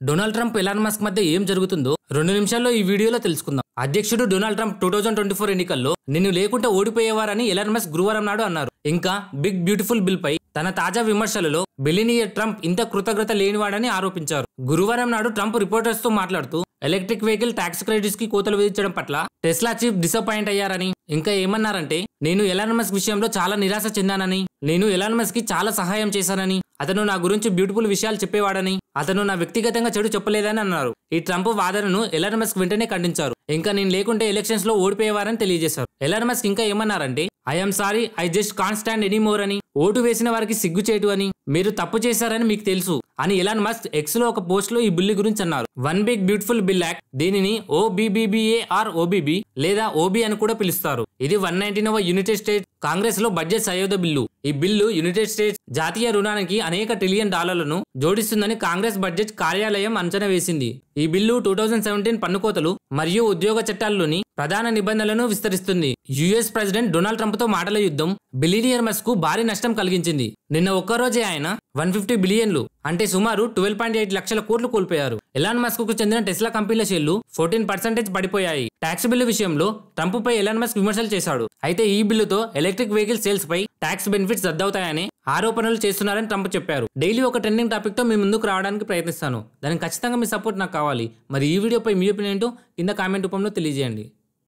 Donald Trump Elon Musk మధ్య ఏం జరుగుతుందో 2 నిమిషాల్లో ఈ వీడియోలో తెలుసుకుందాం. అధ్యక్షుడు డొనాల్డ్ ట్రంప్ 2024 ఎన్నికల్లో నిన్ను లేకుంటే ఓడిపోయేవారని ఎలాన్ మస్క్ గురువారం నాడు అన్నారు. ఇంకా బిగ్ బ్యూటిఫుల్ బిల్ పై తన తాజా విమర్శలలో బిలియనియర్ ట్రంప్ ఇంత కృతజ్ఞత లేనివాడని ఆరోపించారు. గురువారం నాడు ట్రంప్ రిపోర్టర్స్ తో మాట్లాడుతూ ఎలక్ట్రిక్ వెహికల్ ట్యాక్స్ క్రెడిట్స్ కి కోతలు విధించడం పట్ల టెస్లా చీఫ్ డిసప్పాయింట్ అయ్యారని, ఇంకా ఏమన్నారంటే నేను ఎలాన్ మస్క్ విషయంలో చాలా నిరాశ చెందానని, నేను ఎలాన్ మస్క్ కి చాలా సహాయం చేశానని, అతను నా గురించి బ్యూటిఫుల్ విషయాలు చెప్పేవాడని, అతను నా వ్యక్తిగతంగా చెడు చెప్పలేదని అన్నారు. ఈ ట్రంప్ వాదనను ఎలాన్ మస్క్ వెంటనే ఖండించారు. ఇంకా నేను లేకుంటే ఎలక్షన్స్ లో ఓడిపోయేవారని తెలియజేశారు. ఎలాన్ మస్క్ ఇంకా ఏమన్నారంటే I'm sorry, I just can't stand any more అని, ఓటు వేసిన వారికి సిగ్గుచేటు అని, మీరు తప్పు చేశారని మీకు తెలుసు అని ఎలాన్ మస్క్ ఎక్స్ లో ఒక పోస్ట్ లో ఈ బిల్లు గురించి అన్నారు. One big beautiful bill act, దీనిని OBBBA OBB లేదా OB అని కూడా పిలుస్తారు. ఇది 119వ యునైటెడ్ స్టేట్స్ కాంగ్రెస్ లో బడ్జెట్ సయోధ్య బిల్లు. ఈ బిల్లు యునైటెడ్ స్టేట్స్ జాతీయ రుణానికి అనేక ట్రిలియన్ డాలర్లను జోడిస్తుందని కాంగ్రెస్ బడ్జెట్ కార్యాలయం అంచనా వేసింది. ఈ బిల్లు 2017 పన్ను కోతలు మరియు ఉద్యోగ చట్టాల్లోని ప్రధాన నిబంధనలను విస్తరిస్తుంది. యుఎస్ ప్రెసిడెంట్ డొనాల్డ్ ట్రంప్ తో మాటల యుద్ధం బిలియనియర్ మస్క్ కు భారీ నష్టం కలిగించింది. నిన్న ఒక్కరోజే ఆయన 150 బిలియన్లు అంటే సుమారు 12.8 లక్షల కోట్లు కోల్పోయారు. ఎలాన్ మస్క్ కు చెందిన టెస్లా కంపెనీల షేర్లు 14% పడిపోయాయి. ట్యాక్స్ బిల్లు విషయంలో ట్రంప్ పై ఎలాన్ మస్క్ విమర్శలు చేశాడు. అయితే ఈ బిల్లుతో ఎలక్ట్రిక్ వెహికల్ సేల్స్ పై ట్యాక్స్ బెనిఫిట్స్ రద్దవుతాయని ఆరోపణలు చేస్తున్నారని ట్రంప్ చెప్పారు. డైలీ ఒక ట్రెండింగ్ టాపిక్ తో మీ ముందుకు రావడానికి ప్రయత్నిస్తాను. దానికి ఖచ్చితంగా మీ సపోర్ట్ నాకు కావాలి. మరి ఈ వీడియోపై మీ ఒపీనియన్ ఏంటో కింద కామెంట్ రూపంలో తెలియజేయండి.